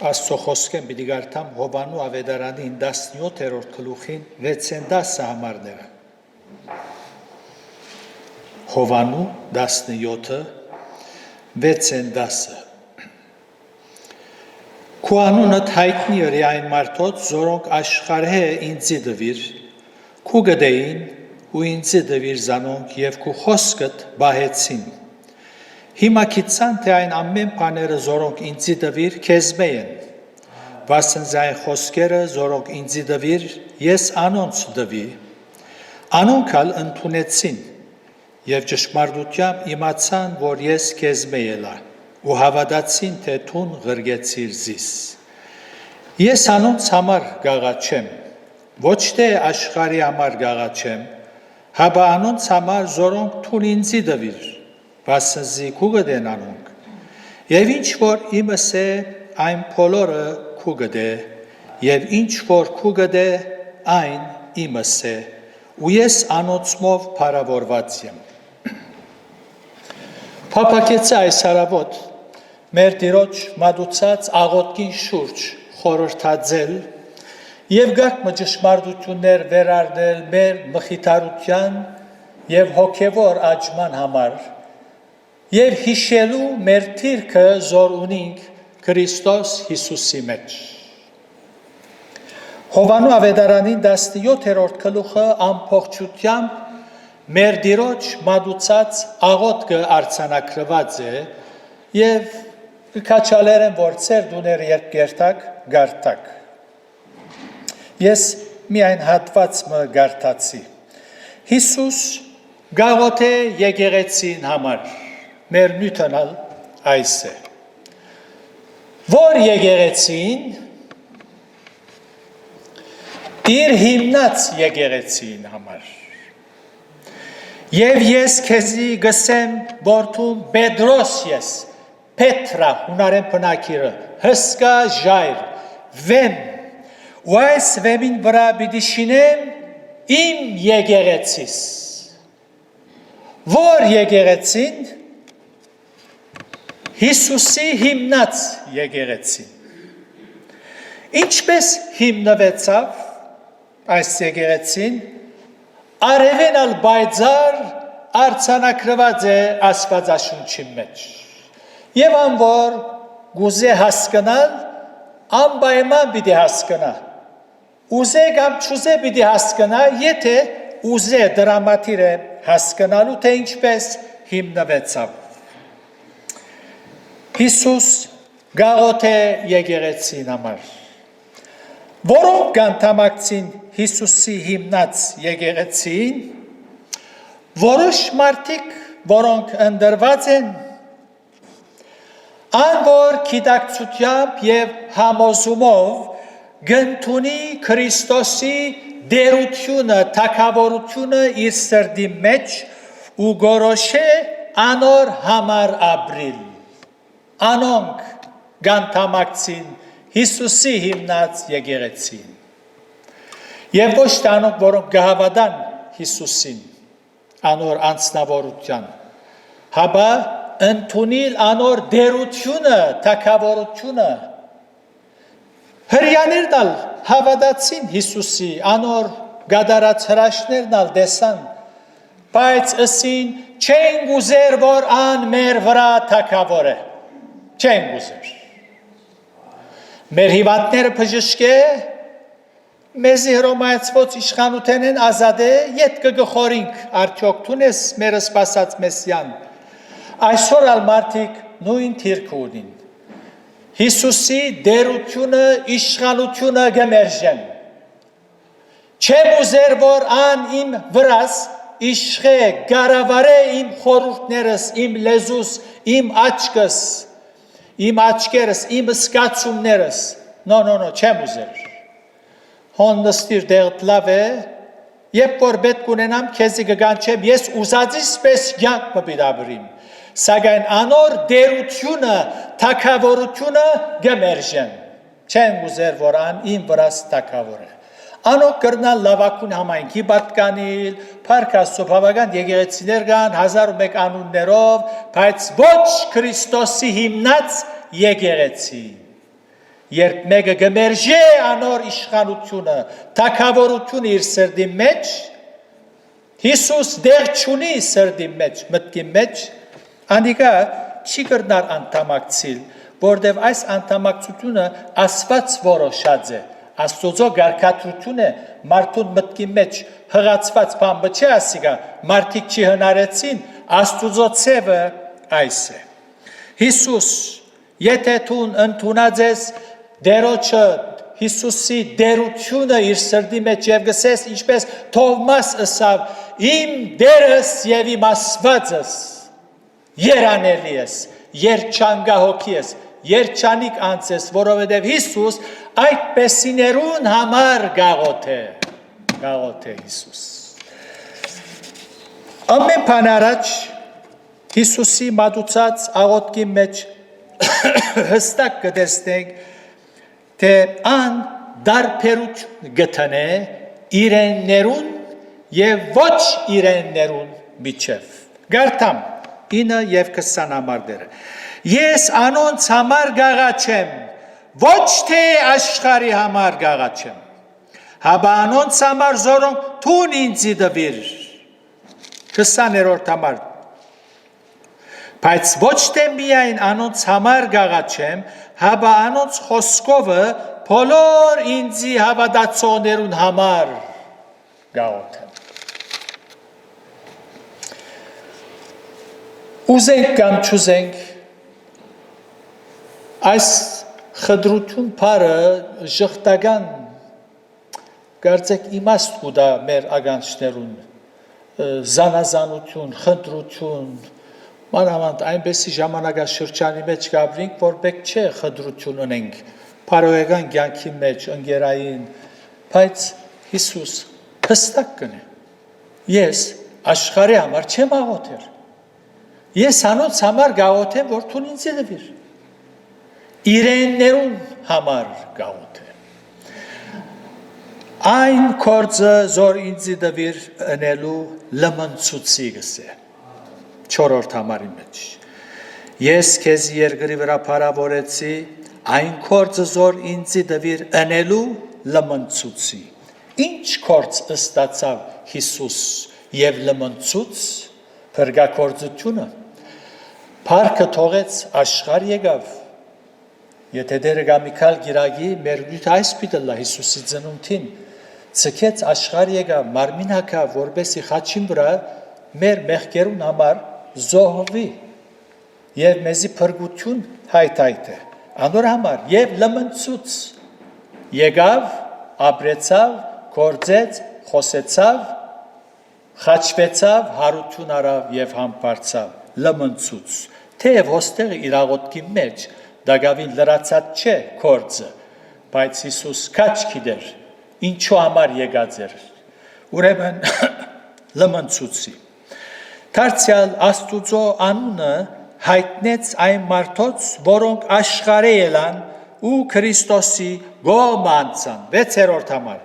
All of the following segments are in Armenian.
Աստծո խոսքեն պիտի գարտամ Հովանու ավետարանի 17-րդ գլուխին 6-10 համարները։ Հովանու 17-ը 6-10։ Քու անունդ հայտնի ըրի այն մարդոց, զորոնք աշխարհը ինձի դվիր, քու գդեին ու ինձի դվիր զանոնք և քու խոսքդ բահեցին։ Հիմա գիտցան, թե այն ամեն բաները, զորոնք ինձի դվիր, քեզմե են, վասն այն խոսքերը, զորոնք ինձի դվիր, ես անոնց դվի, անոնք ալ ընդունեցին և ճշմարտությամբ իմացան, որ ես քեզմե ելա, ու հավատացին, թե թուն ղրգեցիր զիս։ Ես անոնց համար գաղաչեմ, ոչ թե աշխարհի համար գաղաչեմ, հաբա անոնց համար, զորոնք թուն ինձի դվիր, վասնզի քու գդեն անոնք, և ինչ որ իմս է, այն բոլորը քու գդե, և ինչ որ քու գդե, այն իմս է, ու ես անոնցմով փառավորված եմ։ Փափակեցի այս հարավոտ մեր Տիրոջ մատուցած աղոթքին շուրջ խորհրդածել և գարկ ճշմարտություններ վերարնել մեր մխիթարության և հոգևոր աճման համար և հիշելու մեր թիրքը, զոր ունենք Քրիստոս Հիսուսի մեջ։ Հովանու ավետարանին 17-րդ գլուխը ամբողջությամբ մեր Տիրոջ մատուցած աղոթքը արձանագրված է և կքաջալերեմ, որ ձեր դուները երբ կերտակ, գարտակ։ Ես միայն հատվածը գարտացի։ Հիսուս գաղոթե եկեղեցին համար, մեր նյութանալ այս է։ Որ եկեղեցին, իր հիմնած եկեղեցին համար։ Եվ ես քեզի գսեմ, որթում Պետրոս ես, Պետրա, հունարեն բնակիրը, հսկա ժայր, վեմ, ու այս վեմին վրա պիտի շինեմ իմ եկեղեցիս։ Որ եկեղեցին, Հիսուսի հիմնած եկեղեցին։ Ինչպես հիմնվեցավ այս եկեղեցին, արևեն ալ բայձար արձանագրված է Աստվածաշունչի մեջ։ Եվ անոր գուզե հասկանալ, անպայման պիտի հասկանա։ Ուզե կամ չուզե պիտի հասկանա, եթե ուզե դրամատիր է հասկանալու, թե ինչպես հիմնվեցավ։ Հիսուս գաղոթե եկեղեցին համար, որոնք կանթամակցին Հիսուսի հիմնած եկեղեցին, որոշ մարդիկ, որոնք ընդրված են, անոր գիտակցությամբ և համոզումով գնդունի Քրիստոսի դերությունը, թագավորությունը իր սրտի մեջ ու գորոշե անոր համար ապրիլ։ Անոնք կանթամակցին Հիսուսի հիմնած եկեղեցին։ Եվ ոչ թե անոնք, որոնք կհավատան Հիսուսին, անոր անձնավորության, հաբա ընդունել անոր դերությունը, թագավորությունը, հրյաներն ալ հավատացին Հիսուսի, անոր գադարած հրաշներն ալ տեսան, բայց ըսին չեն գուզեր, որ ան մեր վրա թագավոր է, չեն գուզեր։ Մեր հիվանդները բժշկե, մեզի հրոմայացված իշխանութեն են ազատե, ետ կգխորինք, արդյոք տուն ես մեր սպասած մեսյան։ Այսօր ալ մարդիկ նույն թիրքը ունին։ Հիսուսի դերությունը, իշխանությունը գմերժեն։ Չեմ ուզեր, որ ան իմ վրաս իշխե, գարավարե իմ խորհուրդներս, իմ լեզուս, իմ աչքս, իմ աչքերս, իմ սկացումներս, no, չեմ ուզեր։ Հոն նստիր դեղտ լավ է, եբ որ պետք ունենամ, քեզի կգանչեմ, ես ուզածիս պես կյանք մպիտաբրիմ, սակայն անոր դերությունը, թագավորությունը գմերժեն, չեն ուզեր, որ ան իմ վրաս թագավոր է։ Անոք կրնալ լավակուն համայնքի պատկանիլ, պարկաստո բավական եկեղեցիներ կան 1001 անուններով, բայց ոչ Քրիստոսի հիմնած եկեղեցի։ երբ մեկը գմերժե անոր իշխանությունը, թագավորությունը իր սրդի մեջ, Հիսուս դեղ չունի սրդի մեջ, մտքի մեջ, անիկա չի կրնար անդամակցիլ, որտև այս անդամակցությունը Աստված որոշած է, Աստուծո գարկատրությունը մարդուն մտքի մեջ հղացված բան բչե ասիկա, մարդիկ չի հնարեցին, Աստուծո ցևը այս է։ Հիսուս, եթե թուն ընդունած ես դերոջը Հիսուսի դերությունը իր սրդի մեջ եւ գսես ինչպես Թովմաս ասավ իմ դերս եւ իմ Աստվածս երանելի ես երջանկահոգի ես երջանիկ անձ ես որովհետեւ Հիսուս այդպեսիներուն համար գաղոթ է Հիսուս ամեն բան առաջ Հիսուսի մատուցած աղոթքի մեջ հստակ կտեսնենք թե ան դարբերություն գտնե իրեններուն եւ ոչ իրեններուն միջև գարտամ 9 եւ 20 համարները ես անոնց համար գաղաչեմ ոչ թե աշխարհի համար գաղաչեմ հաբա անոնց համար զորոնք թուն ինձի դվիր 20-րդ համար բայց ոչ թե միայն անոնց համար գաղաչեմ հաբա անոնց խոսքովը բոլոր ինձի հավատացողներուն համար գաղոթեմ ուզենք կամ չուզենք այս խդրություն բարը ժխտական կարծեք իմաստ կուտա մեր ագանչներուն զանազանություն, խնդրություն մանավանդ այնպեսի ժամանակաշրջանի մեջ գաբրինք, որ պետք չէ խդրություն ունենք բարոյական կյանքի մեջ, ընկերային, բայց Հիսուս հստակ կնե ես աշխարհի համար չեմ աղոթեր ես անոնց համար գաղոթեմ, որ թուն ինձ դվիր իրեններուն համար գաղոթեմ այն կորձը զոր ինձ դվիր ընելու լմնցուցի գսե 4-րդ համարի մեջ ես քեզ երկրի վրա փարավորեցի այն կորձը զոր ինձ դվիր ընելու լմնցուցի ինչ կորձ ստացավ Հիսուս եւ լմնցուց փրկակորձությունը Փառքը թողեց աշխարհ եկավ եթե դերը գամիկալ գիրագի մեր գույթ այս պիտելա Հիսուսի ծնունդին ցկեց աշխարհ եկավ մարմին հակավ որբեսի խաչին վրա մեր մեղքերուն համար զոհվի եւ մեզի փրկություն հայթայթ է անոր համար եւ լմնցուց եկավ ապրեցավ գործեց խոսեցավ խաչվեցավ հարություն արավ եւ համբարձավ լմնցուց թեև հոստեղը իր աղոթքի մեջ դագավին լրացած չէ գործը բայց Հիսուս քաչ գիտեր ինչու համար եկած էր ուրեմն լմնցուցի Դարձյալ Աստուծո անունը հայտնեց այն մարդոց, որոնք աշխարհ ելան ու Քրիստոսի գոմանցան 6-րդ համար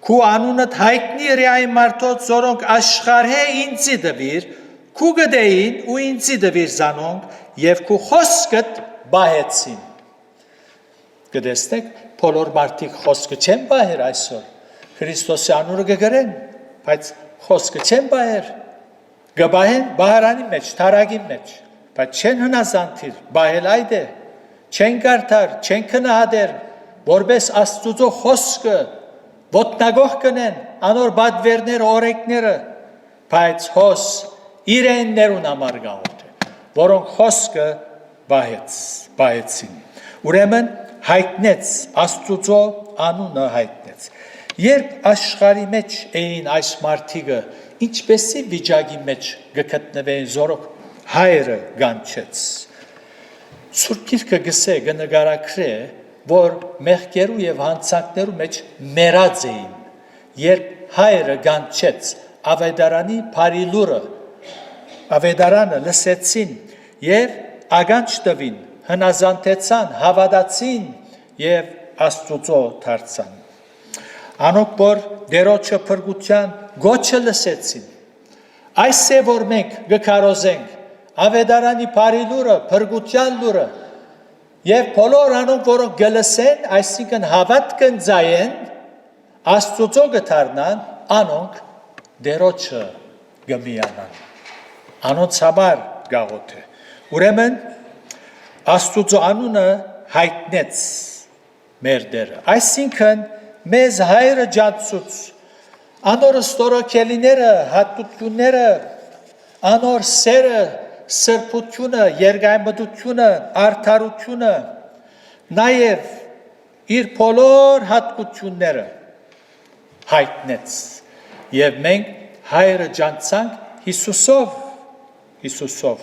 Քու անունդ հայտնի էր այն մարդոց, որոնք աշխարհ ինձի դվիր, քու գդեին ու ինձի դվիր զանոնք եւ քու խոսքդ բահեցին Գտեսնեք բոլոր մարդիկ խոսքը չեն բահեր այսօր Քրիստոսի անունը գգրեն բայց խոսքը չեն բահեր Գբահեն բահարանի մեջ, թարագի մեջ, բայց չեն հնազանդիր, բահել այդ է, չեն կարդար, չեն քնահատեր, որպես Աստուծո խոսքը ոտնագող կնեն, անոր բադվերները, օրենքները, բայց հոս իրեններուն համար գաղոթ է, որոնք խոսքը բահեցին։ Ուրեմն հայտնեց, Աստուծո անունը հայտնեց։ Երբ աշխարհի մեջ էին այս մարդիկը ինչպեսի վիճակի մեջ գտնվեն զորոք հայրը գանչեց Սուրբ Գիրքը գսե գնկարագրե որ մեղքերու եւ հանցանքներու մեջ մեռած էին երբ հայրը գանչեց ավետարանի բարի լուրը ավետարանը լսեցին եւ ագանչ տվին հնազանդեցան հավատացին եւ Աստուծո դարձան Անոք որ դերոջը փրկության գոչը լսեցին այս է որ մենք գկարոզենք ավետարանի բարի լուրը փրկության լուրը Եվ բոլոր անոնք, որոնք գլսեն, այսինքն հավատ կնձայեն, Աստուծո գթարնան, անոնք դերոջը գմիանան։ Անոնց համար գաղոթ է։ Ուրեմն Աստուծո անունը հայտնեց մեր դերը։ Այսինքն մեզ հայրը ջանցուց, անոր ստորոքելիները, հատուտությունները, անոր սերը, սրբությունը, երկայնմտությունը, արդարությունը, նաև իր բոլոր հատկությունները հայտնեց։ Եվ մենք հայրը ջանցանք Հիսուսով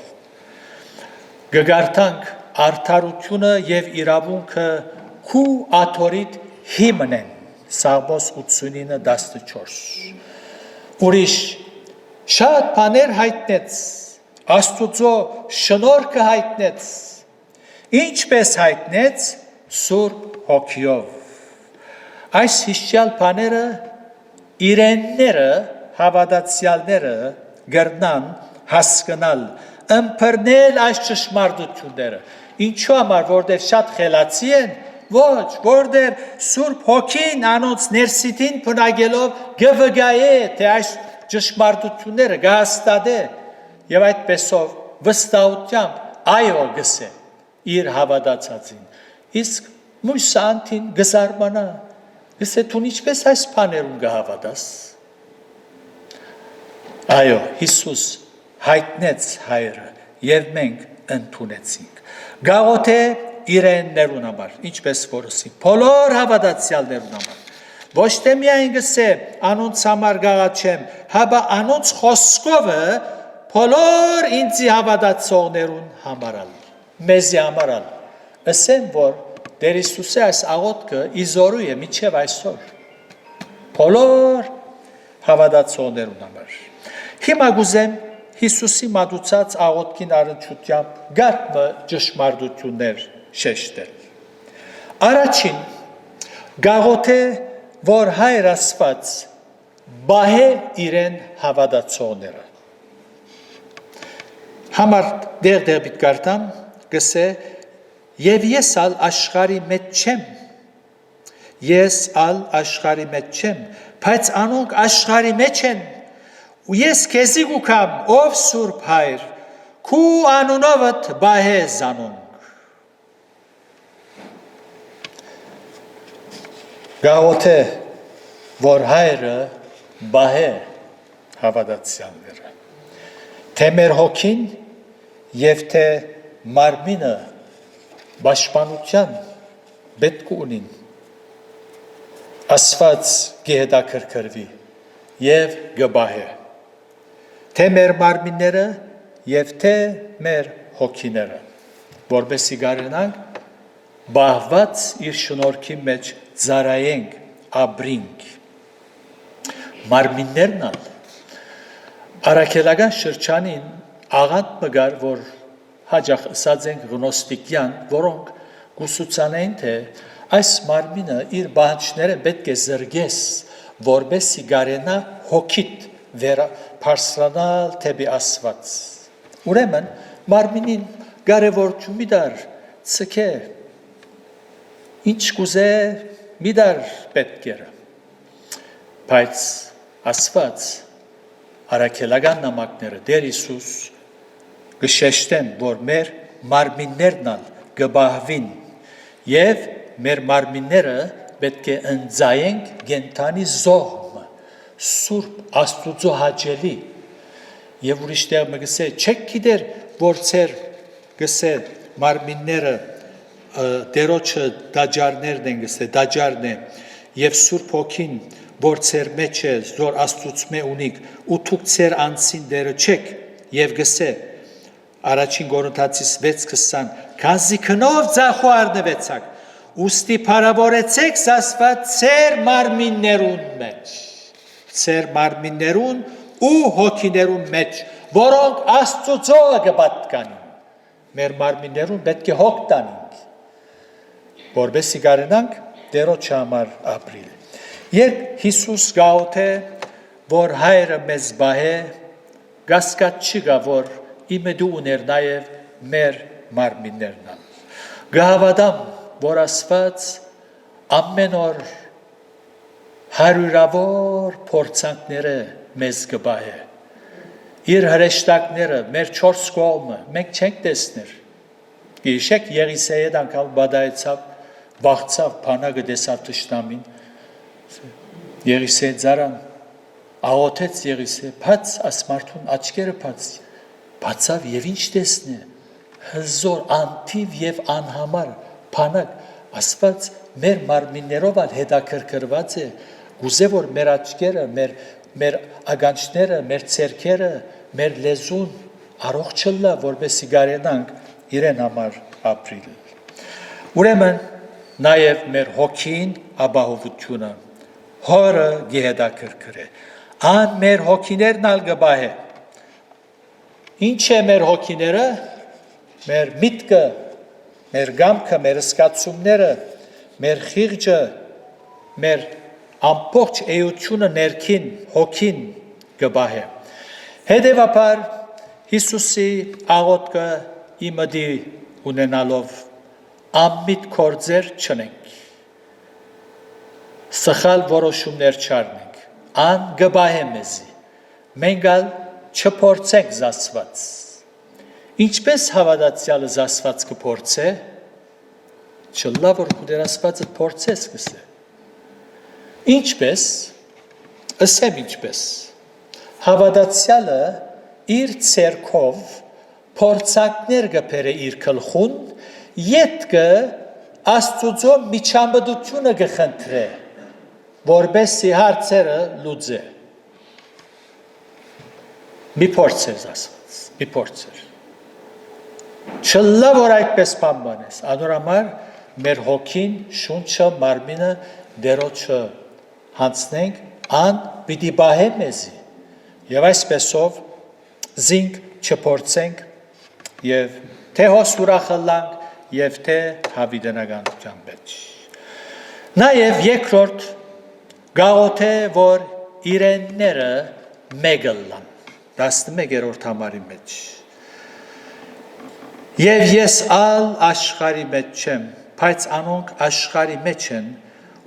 գգարտանք արդարությունը եւ իրավունքը քու աթորիտ հիմնեն Սաղմոս 89:14 ուրիշ շատ բաներ հայտնեց Աստուծո շնորհքը հայտնեց ինչպես հայտնեց Սուրբ Հոգիով այս հիշյալ բաները իրենները հավատացյալները գրնան հասկանալ ըմբռնել այս ճշմարտությունները ինչու համար որտեղ շատ խելացի են ոչ որտեղ Սուրբ Հոգին անոնց ներսիտին բնագելով գվգայե թե այս ճշմարտությունները գահստադե եւ այդպեսով վստահությամբ այո գսե իր հավատացածին իսկ մուսանտին գզարմանա գսե դու ինչպես այս բաներուն գհավատաս այո Հիսուս հայտնեց հայրը եւ մենք ընդունեցինք գաղոթե իրեններուն համար ինչպես որսի բոլոր հավատացյալներուն համար ոչ թե միայն գսե անոնց համար գաղաչեմ հաբա անոնց խոսքովը բոլոր ինձի հավատացողներուն համարալ մեզի համարալ ասեմ որ Տեր Հիսուսի այս աղոթքը իզորու է միջև այսօր բոլոր հավատացողներուն համար հիմա գուզեմ Հիսուսի մատուցած աղոթքին առնչությամբ գարմը ճշմարտություններ շեշտել առաջին գաղոթե որ հայր Աստված բահե իրեն հավատացողները համար դեր բիտ գարտամ գսե եւ ես ալ աշխարի մեջ չեմ ես ալ աշխարի մեջ չեմ բայց անոնք աշխարի մեջ են ու ես քեզի գուքամ ով Սուրբ հայր քու անունովդ բահե զանոնք գաղոթե որ հայրը բահե հավատացյալները թե մեր հոգին եւ թե մարմինը Պաշտպանության պետք ունին Աստված գեհդակրկրվի եւ գբահե թե մեր մարմինները եւ թե մեր հոգիները որբեսի գարենանք բահված իր շնորհքի մեջ ծարայենք ապրինք մարմիններն ալ արաքելական շրջանին աղանդ մգար որ հաջախ ասած ենք գնոստիկյան, որոնք գուսուցանեն թե այս մարմինը իր բանջները պետք է զրգես, որբեսի գարենա հոգիտ պարսրանալ թեպի Աստված։ Ուրեմն մարմինին կարևորություն մի դար ցկե ինչ կուզե մի դար պետք է բայց Աստված արաքելական նամակները Տեր Հիսուս գշեշտեն, որ մեր մարմիններն ալ գբահվին և մեր մարմինները պետք է ընձայենք գենթանի զոհմը, Սուրբ Աստուծո հաճելի և ուրիշ տեղ մը գսե, չեք գիտեր, որ ծեր գսե մարմինները դերոջը դաջարներն են գսե, դաջարն է և Սուրբ Հոգին, որ ծեր մեջ է, զոր Աստուծմե ունիք, ու թուք ծեր անցին դերը չեք և գսե, Առաջին Կորինթացիս 6:20 Քանզի քնով ձախու արնվեցաք ուստի փարավորեցեք Աստված ծեր մարմիններուն մեջ ծեր մարմիններուն ու հոգիներուն մեջ որոնք Աստծո կպատկանին մեր մարմիններուն պետք է հոգ տանենք որբեսի կարենանք Տերոջ համար ապրիլ երբ Հիսուս գաղոթե որ հայրը մեզ բահե գասկած չի գա որ իմը դու ուներ նաև մեր մարմիններն ան։ Գահավադամ, որ Աստված ամեն օր հարյուրավոր փորձանքները մեզ կբահե։ Իր հրեշտակները, մեր 4 կողմը, մենք չենք տեսներ։ Գիշեք Եղիսեի հետ անգամ բադայեցավ, վախցավ, փանագը դեսավ թշնամին։ Եղիսեի ձարան, աղոթեց Եղիսեի, բաց ասմարթուն աչքերը բացավ եւ ինչ տեսնի։ Հզոր, անթիվ եւ անհամար փանակ, Աստված մեր մարմիններով ալ հետաքրքրված է, գուզե որ մեր աչքերը, մեր ագանչները, մեր ցերքերը, մեր լեզուն առողջ լա, որպեսզի կարենանք իրեն համար ապրիլ։ Ուրեմն նաև մեր հոգին ապահովությունը հորը գեհետաքրքրե։ Ան մեր հոգիներն ալ գբահե։ Ինչ է մեր հոգիները, մեր միտքը, մեր գամքը, մեր սկացումները, մեր խիղճը, մեր ամբողջ էությունը ներքին հոգին գբահե։ Հետևաբար Հիսուսի աղոթքը իմդի ունենալով ամիտ կործեր չնենք, սխալ որոշումներ չառնենք, ան գբահե մեզի, մենք ալ չփորձենք զասված։ Ինչպես հավատացյալը զասված կփորձե, չլա որ կուտերասվածը փորձես կսե։ Ինչպես, ասեմ ինչպես, հավատացյալը իր ցերքով փորձակներ գբերը իր գլխուն, յետքը Աստծո միջամտությունը գխնդրե, որբեսի հարցերը լուծե։ Մի փորձեր ասված, մի փորձեր։ Չլա որ այդպես բանես, անորամար մեր հոգին, շունչը, մարմինը դերոջը հանցնենք, ան պիտի բահե մեզի, եւ այսպեսով զինք չփորձենք, եւ թե հոսուրախլանք, եւ թե հավիդենականության մեջ։ Նաեւ երկրորդ գաղոթե որ իրենները մեգլան 11-րդ համարի մեջ։ Եվ ես ալ աշխարի մեջ չեմ, բայց անոնք աշխարի մեջ են,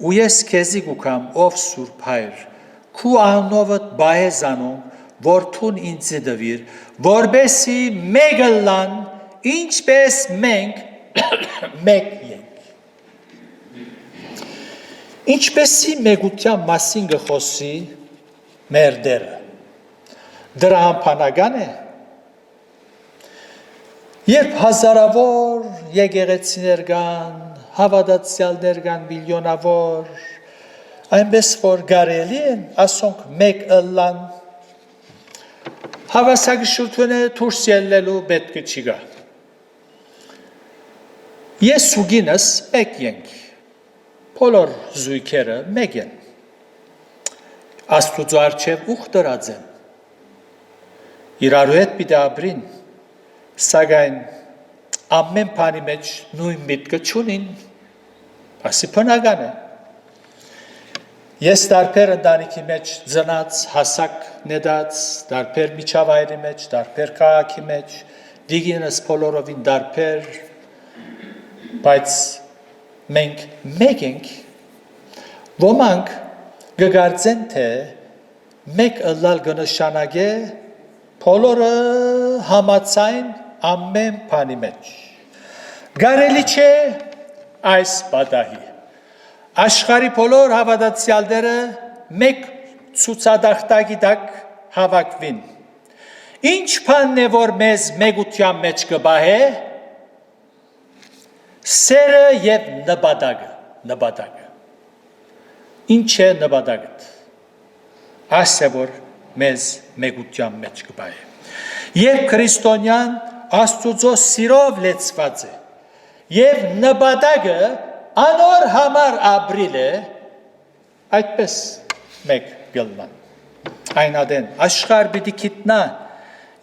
ու ես քեզի գուքամ ով Սուրբ Հայր, քու անովդ բահեզ անոնք, որ թուն ինձ դվիր, որբեսի մեգլան, ինչպես մենք մեկ ենք։ Ինչպեսի մեգության մասին գխոսի մեր դերը, դրա համբանական է, երբ հազարավոր եկեղեցիներ կան, հավատացյալներ կան միլիոնավոր, այնպես որ կարելի են ասոնք մեկ ըլլան, հավասարակշռությունը դուրս ելնելու պետք չի գա։ Ես ու գինս մեկ ենք, բոլոր զույգերը մեկ են, Աստուծո առջև ուխ դրած են, իրարու հետ պիտի ապրին, սակայն ամեն բանի մեջ նույն միտքը չունին, ասի բնական է։ Ես դարբեր ընտանիքի մեջ ծնած, հասակ նետած, դարբեր միջավայրի մեջ, դարբեր քաղաքի մեջ, դիգինս բոլորովին դարբեր, բայց մենք մեկ ենք, ոմանք գգարձեն թե մեկ ըլլալ կնշանակե բոլորը համացայն ամեն բանի մեջ։ Կարելի չէ այս պատահի։ Աշխարհի բոլոր հավատացյալները մեկ ցուցադախտակի տակ հավաքվին։ Ինչ բանն է որ մեզ մեգության մեջ կբահե, սերը եւ նպատակը։ Ինչ է նպատակը։ Ասե որ մեզ մեգության մեջ կբահե։ Երբ քրիստոնյան Աստուծո սիրով լեցված է եւ նպատակը անոր համար ապրիլ է, այդպես մեկ գլման։ Այնադեն աշխարհ պիտի գիտնա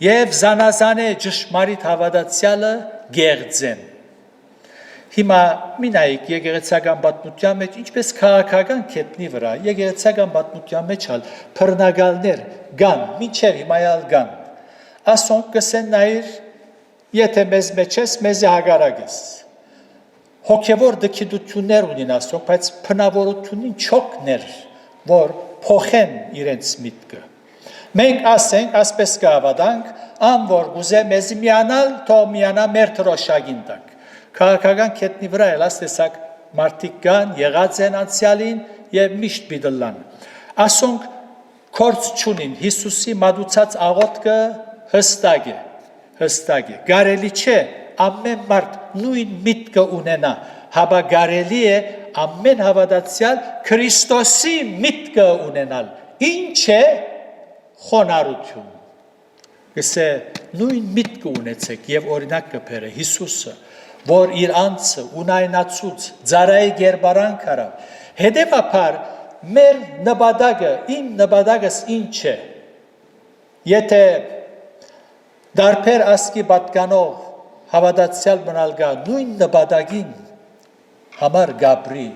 եւ զանազանե ճշմարիտ հավատացյալը գեղձեն։ Հիմա մինայք եկեղեցական պատմության մեջ ինչպես քաղաքական կետնի վրա եկեղեցական պատմության մեջ հալ բռնագալներ կան, մինչև հիմայալ կան։ Ասոնք կսեն նայր, եթե մեզ մեջ ես, մեզ հագարակ ես։ հոգևոր դքիդություններ ունին ասոք, բայց փնավորությունին չոքներ, որ փոխեն իրենց միտքը։ Մենք ասենք, ասպես կհավատանք, ան որ գուզե մեզի միանալ, թող միանա մեր թրոշակին տակ։ Քաղաքական կետնի վրա էլ աստեսակ մարդիկ կան, եղած են անցյալին եւ միշտ պիտլան։ Ասոնք կորց չունին, Հիսուսի մատուցած աղոթքը հստակ է։ Կարելի չէ ամեն մարդ նույն միտքը ունենա, հաբա կարելի է ամեն հավատացյալ Քրիստոսի միտքը ունենալ։ Ինչ է խոնարհություն։ Գսե նույն միտքը ունեցեք եւ օրինակ կբերե Հիսուսը, որ իր անձը ունայնացուց ծարայի գերբարան կարավ։ Հետևաբար մեր նպատակը, իմ նպատակս ինչ է։ Եթե դարբեր ասկի պատկանող հավատացյալ մնալ գա նույն նպատակին համար գաբրի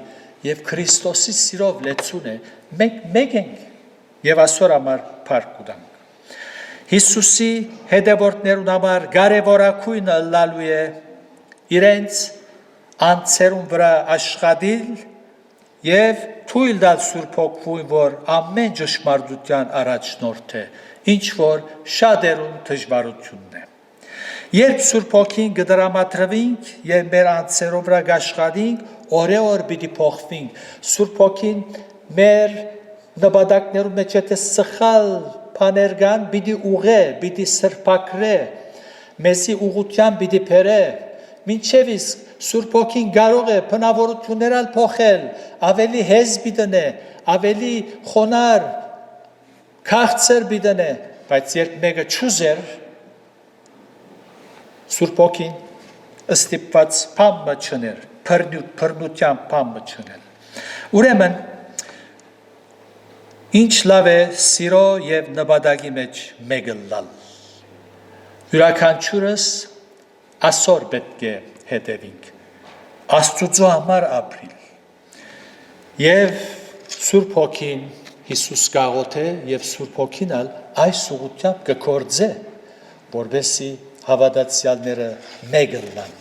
եւ Քրիստոսի սիրով լեցուն է, մենք մեկ ենք եւ այսօր համար փառք ունենք։ Հիսուսի հետևորդներուն համար կարևորակույնը լալու է իրենց անձերուն վրա աշխատել եւ թույլ տալ Սուրբ Հոգին, որ ամեն ճշմարտության առաջնորդ է, ինչ որ շատերուն դժվարությունն է։ Երբ Սուրբ Հոգին կդրամատրվենք եւ մեր անձերով վրա աշխատենք, օրեօր պիտի փոխվենք։ Սուրբ Հոգին մեր նպատակներում մեջ եթե սխալ բաներ կան, պիտի ուղե, պիտի սրբակրե, մեզի ուղղության պիտի բերե։ Մինչև իսկ Սուրբ Հոգին կարող է բնավորություններ փոխել, ավելի հեզ պիտի, ավելի խոնար, քաղցր պիտի, բայց երբ մեկը չուզեր, Սուրբ Հոգին ստիպված բամը չներ, բռնության բամը չնել։ Ուրեմն ինչ լավ է սիրո եւ նպատակի մեջ մեկը լալ։ Յուրաքանչյուրս ասոր պետք է հետևենք, Աստծո համար ապրիլ։ Եվ Սուրբ Հոգին Հիսուս գաղոթե եւ Սուրբ Հոգին այս ուղղությամբ կգործե, որովհետեւ հավատացյալները մեկը լան։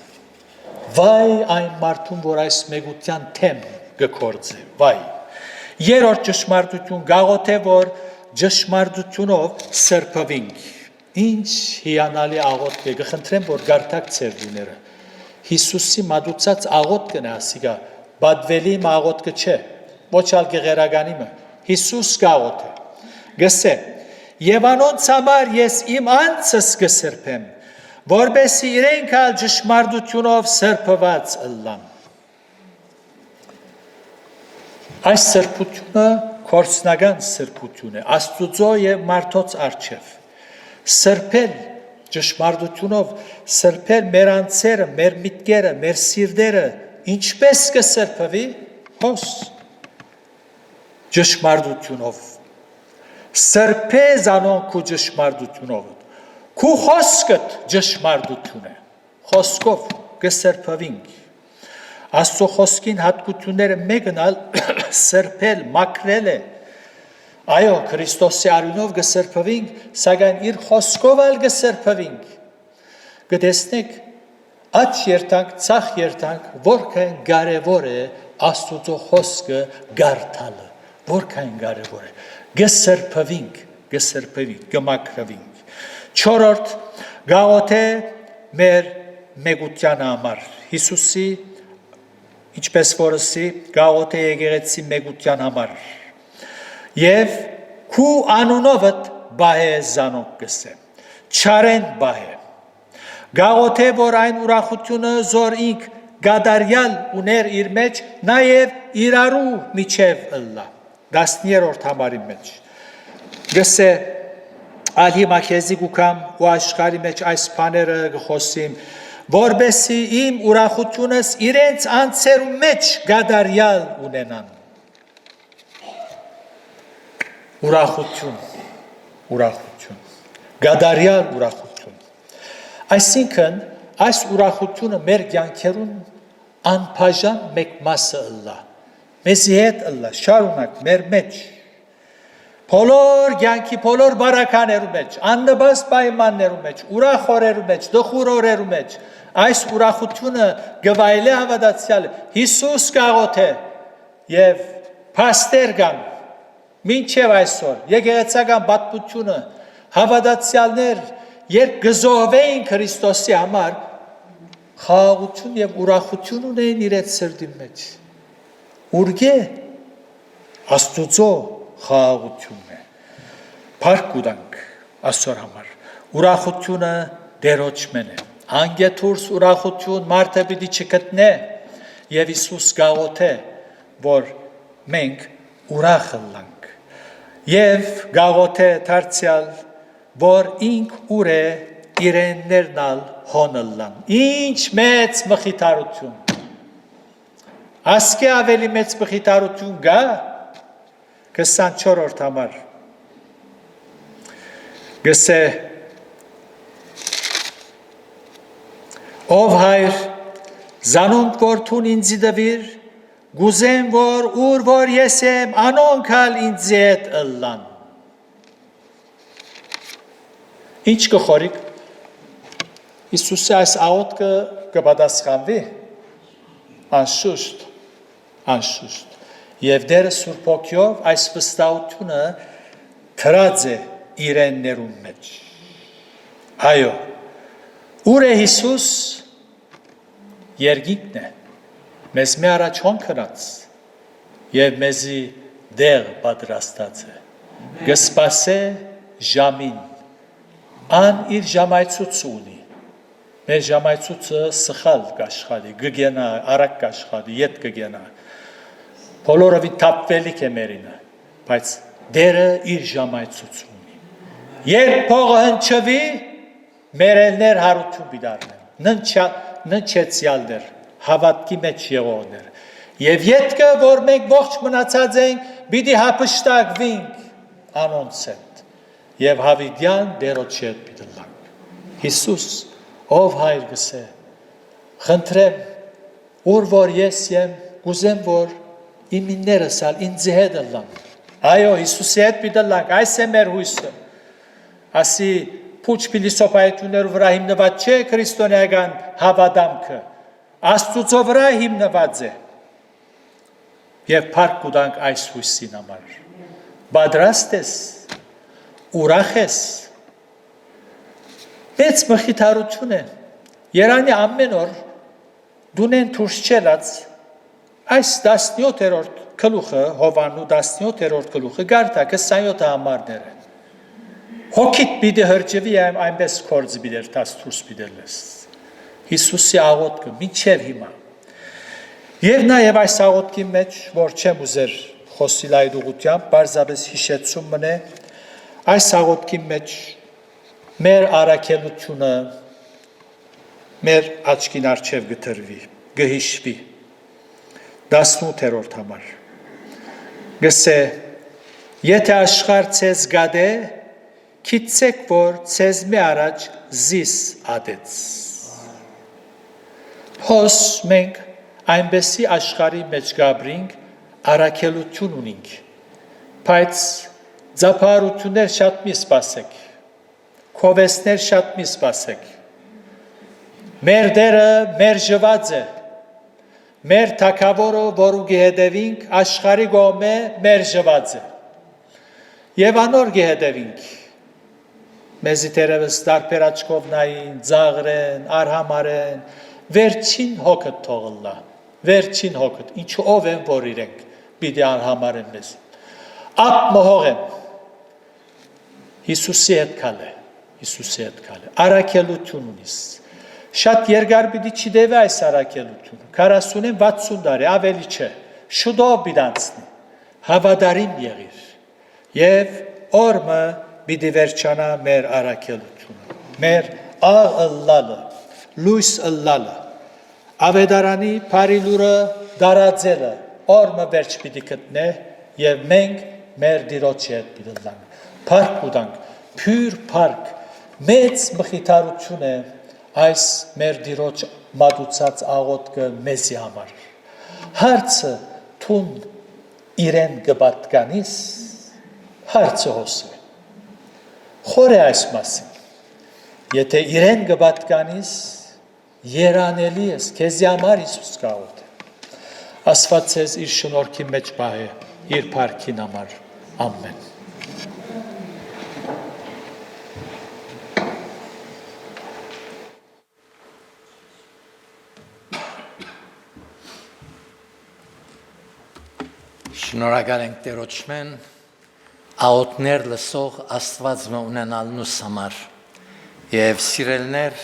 Վայ այն մարդուն, որ այս մեգության թեմ կգործե, վայ։ Երրորդ ճշմարտություն գաղոթե, որ ճշմարտությունով սրբվենք։ Ինչ հիանալի աղոթք է, կխնդրեմ, որ գարտակ ծեր դուները։ Հիսուսի մատուցած աղոթքն է ասիկա, բադվելի աղոթքը չէ, ոչ ալ գեղերագանիմը, Հիսուս գաղոթե։ Գսե, եւ անոնց համար ես իմ անձս կսրբեմ, որբեսի իրենք ալ ճշմարտությունով սրբված ըլլան։ Այս սրբությունը կորցնական սրբություն է, Աստուծո եւ մարդոց առջև։ Սրբել ճշմարտությունով, սրբել մեր անձերը, մեր միտքերը, մեր սիրտերը, ինչպես կսրբվի, հոս ճշմարտությունով։ Սրբես անոնք ու ճշմարտությունով։ Քու խոսքդ ճշմարտություն է, խոսքով կսրբվինք։ Աստծո խոսքին հատկությունները մեկն ալ սրբել, մաքրել է։ Այո, Քրիստոսի արյունով կսրբվենք, սակայն իր խոսքով ալ կսրբվենք։ Կտեսնեք, աջ երթանք, ցախ երթանք, որքան կարևոր է Աստծո խոսքը գարթալը, որքան կարևոր է։ Կսրբվենք, կմաքրվենք։ Չորրորդ գաղոթե մեր մեգության համար։ Հիսուսի ինչպես որսի գաղոթե եկեղեցի մեգության համար։ Եվ քու անունովդ բահե զանոք կսե, չարեն բահե։ Գաղոթե, որ այն ուրախությունը զոր ինք գադարյալ ուներ իր մեջ, նաև իրարու միջև ըլլա, 10-րդ համարի մեջ։ Գսե, ալի մաքեզի գուկամ ու աշխարի մեջ այս բաները գխոսիմ, որբեսի իմ ուրախությունս իրենց անձերու մեջ գադարյալ ունենան։ Ուրախություն, գադարյալ ուրախություն։ Այսինքն, այս ուրախությունը մեր կյանքերուն անբաժան մեկ մասը ըլլա, մեզի հետ ըլլա, շարունակ մեր մեջ, բոլոր կյանքի, բոլոր բարականերու մեջ, աննպաստ պայմաններու մեջ, ուրախ օրերու մեջ, դխուր օրերու մեջ, այս ուրախությունը գվայել է հավատացյալը Հիսուս գաղութ է եւ փաստեր կան մինչև այսօր եկեղեցական պատմությունը հավատացյալներ երբ գզոհվեին Քրիստոսի համար խաղաղություն եւ ուրախություն ունեն իրենց սրտի մեջ ուրգե Աստուծո խաղաղությունն է Փառք ուտանք Աստծո համար ուրախությունը Տերոջ մեն է անգեթուրս ուրախություն մարդը պիտի չգտնե եւ Հիսուս գաղութ է որ մենք ուրախ լանք եւ գաղութ է դարձյալ որ ինք ուր է իրեններնալ հոնլան ինչ մեծ մխիթարություն ասկե ավելի մեծ մխիթարություն գա 24-րդ համար գսե ով հայր զանոնք որդուն ինձի դվիր գուզեմ որ ուր որ ես եմ անոնքալ ինձի հետ ըլլան ինչ կխորիկ Հիսուսի այս աղոթքը կպատասխանվի անշուշտ եւ Տերը Սուրբ Հոգիով այս վստահությունը թրած է իրեններում մեջ այո ուր է Հիսուս երկինքն է մեզ մի առաջ հոնքրած եւ մեզի դեղ պատրաստած է գսպասե ժամին ան իր ժամայցուց ունի մեր ժամայցուցը սխալ կաշխատի գգենա արագ կաշխատի ետ կգենա բոլորովի թափվելիք է մերինը բայց Դերը իր ժամայցուց ունի երբ փողը հնչվի մերելներ հարություն բիդարնեն ննչեցյալներ հավատքի մեջ եղողներ եւ ետքը որ մենք ողջ մնացած ենք պիտի հափշտակվենք անոնց հետ եւ հավիդյան Տերոջի հետ պիտի լանք Հիսուս ով հայր գսե խնդրեմ ուր որ ես եմ գուզեմ որ իմ իններս ալ ինձ հետ լան այո Հիսուսի հետ պիտի լանք այս է մեր հույսը ասի փուչ փիլիսոփայությունների վրա հիմնված չէ քրիստոնեական հավատամքը Աստծո վրա հիմնված է եւ փառք կուտանք այս հույսին համար պատրաստ ես ուրախ ես մեծ մխիթարություն է Երանի ամեն օր դունեն դուրս չելած այս 17-րդ գլուխը Հովաննու 17-րդ գլուխը գարտա 27 համարներ են Հոգիտ պիտի հրջվի այնպես կորձ բիդեր տաս դուրս բիդերլես Հիսուսի աղոթքը մինչև հիմա եւ նաեւ այս աղոթքի մեջ որ չեմ ուզեր խոսիլ այդ ուղղությամբ բարձրապես հիշեցում մնե այս աղոթքի մեջ մեր առաքելությունը մեր աչքին առջև գտրվի գհիշվի 18-րդ համար գսե եթե աշխարհ ցեզ գադե քիծեք որ ցեզ մի առաջ զիս ադեց հոս մենք այնպեսի աշխարհի մեջ գաբրինք առաքելություն ունենք բայց ձապարություններ շատ մի սպասեք քովեսներ շատ մի սպասեք մեր դերը մեր ժված է մեր թակավորը որու գեհդևինք աշխարհի գոմե մեր ժված է եւ անոր գեհդևինք մեզի տերևս դարբեր աչքով նային ծաղրեն արհամարեն վերջին հոգդ թողլա վերջին հոգդ ինչու ով են որ իրենք պիտի արհամարեն մեզ ապ մհող են Հիսուսի հետ կալ է առաքելություն ունիս շատ երկար պիտի չդեվի այս առաքելությունը 40-ին 60 տարի ավելի չէ շուտով պիտի անցնի հավատարիմ եղիր եւ օրը պիտի վերջանա մեր առաքելությունը մեր աղլալը լույս ըլլալը ավետարանի բարիլուրը դարաձելը օրը վերջ պիտի գտնե եւ մենք մեր Տիրոջի հետ պիտի լանք փառք ուտանք փյուր փառք մեծ մխիթարություն է այս մեր Տիրոջ մատուցած աղոթքը մեզի համար հարցը թուն իրեն կպատկանիս հարցը հոսը խոր է այս մասին եթե իրեն կպատկանիս երանելի ես, քեզի համար Հիսուս գաղութ է։ Աստված ձեզ իր շնորհքի մեջ պահե, իր փառքին համար, ամեն։ Շնորհակալ ենք Տերոջմեն, աղոթներ լսող Աստված ունենալնուս համար եւ սիրելներ,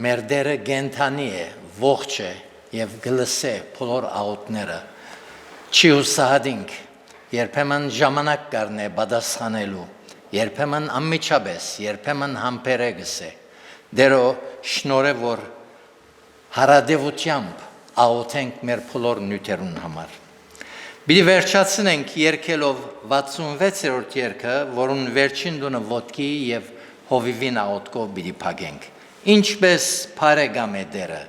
մեր Տերը գենթանի է, ողջ է եւ գլսե բոլոր աղոթները։ Չի հուսահատինք, երբեմն ժամանակ կառնե պատասխանելու, երբեմն անմիջապես, երբեմն համբերեգս է։ Դերո շնորհ որ հարադեվությամբ աղոթենք մեր բոլոր նյութերուն համար։ Բիդի վերջացնենք երկելով 66-րդ երգը, որուն վերջին դունը ոտքի եւ հովիվին աղոթքով բիդի փակենք։ Ինչպես բարեկամ է Տերը։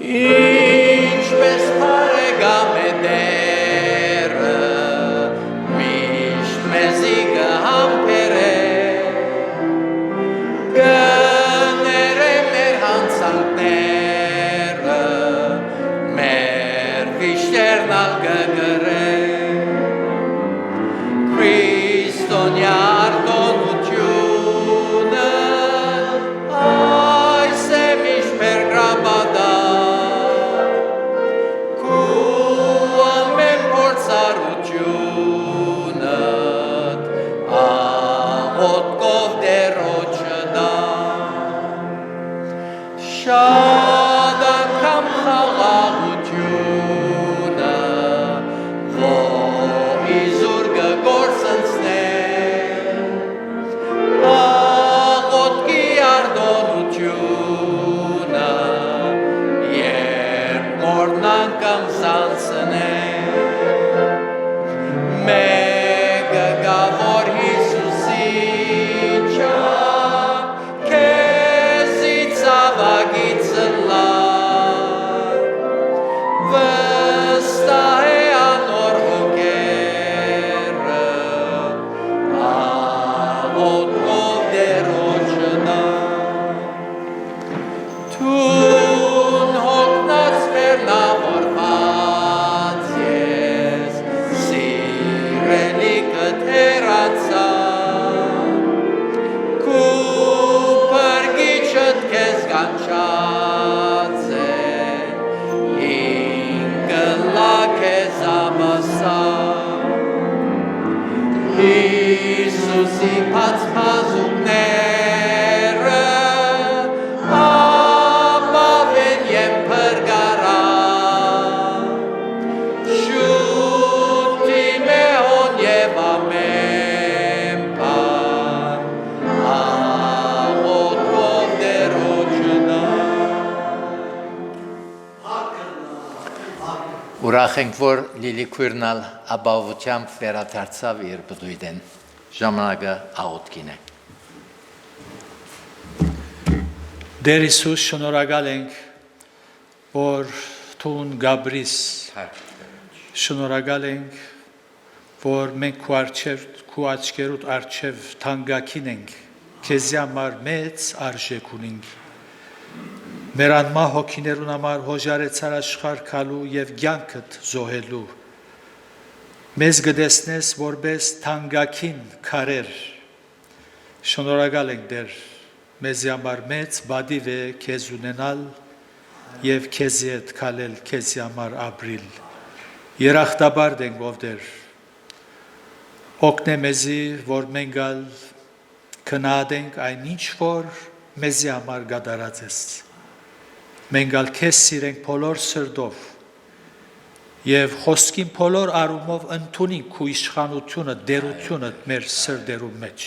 Ինչպես բարեկամ է Տերը, միշտ մեզի կհամբերե, կներե մեր հանցանքները, մեր վիշտերն ալ կգրե, Քրիստոնյա արտոնությունը, այս է միշտ մեր գրաբադա, Շատ անգամ խաղաղությունը, որ իզուր կգործնցնեն, աղոթքի արտոնությունը, երբ մորն անգամ սանցնեն, մեկը գա, որ Հիսուսի չափ, քեզի ցավագից լար, վստահ է անոր հոգերը, աղոթքով Տերոջնա, թուն հոգնած վերնավորված ես, սիրելի կթերացա, քեզ կանչած է, ինկլա քեզ ամասա, Հիսուսի պացպազուկները, ապավեն եմ պրգարա, շուտի մեհոն և ամեն պան, Ուրախ ենք, որ Լիլիքույրնալ ապահովությամբ վերադարձավ իր բդույթեն, ժամանակը աղոթքին է։ Տեր Հիսուս, շնորհակալ ենք, որ թուն գաբրիս, շնորհակալ ենք, որ մենք քու աչքերուդ առջև թանկագին ենք, քեզի համար մեծ արժեք ունենք։ Մեր անմահ հոգիներուն համար հոժարեցար աշխարհ գալու եւ կյանքդ զոհելու։ Մեզ գտեսնես որպես թանկագին քարեր։ Շնորհակալ ենք Տեր, մեզի համար մեծ բադիվ է քեզ ունենալ եւ քեզի հետ քալել, քեզի համար ապրիլ։ Երախտաբար ենք ով Տեր։ Օգնե մեզի, որ մենք քննադենք այնինչ որ մեզի համար գդարած ես։ Մենք ալ քեզ սիրենք բոլոր սրտով եւ խոսքին բոլոր արումով ընդունենք քու իշխանությունը, դերությունը մեր սրտերու մեջ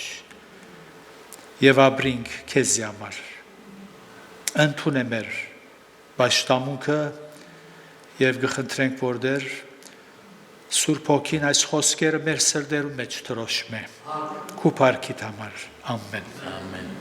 եւ ապրենք քեզի համար։ Ընդունե մեր պաշտամունքը եւ գխնդրենք որ Տեր Սուրբ Հոգին այս խոսքերը մեր սրտերու մեջ տրոշմե։ Քու փառքիդ համար։ Ամեն։ Ամեն։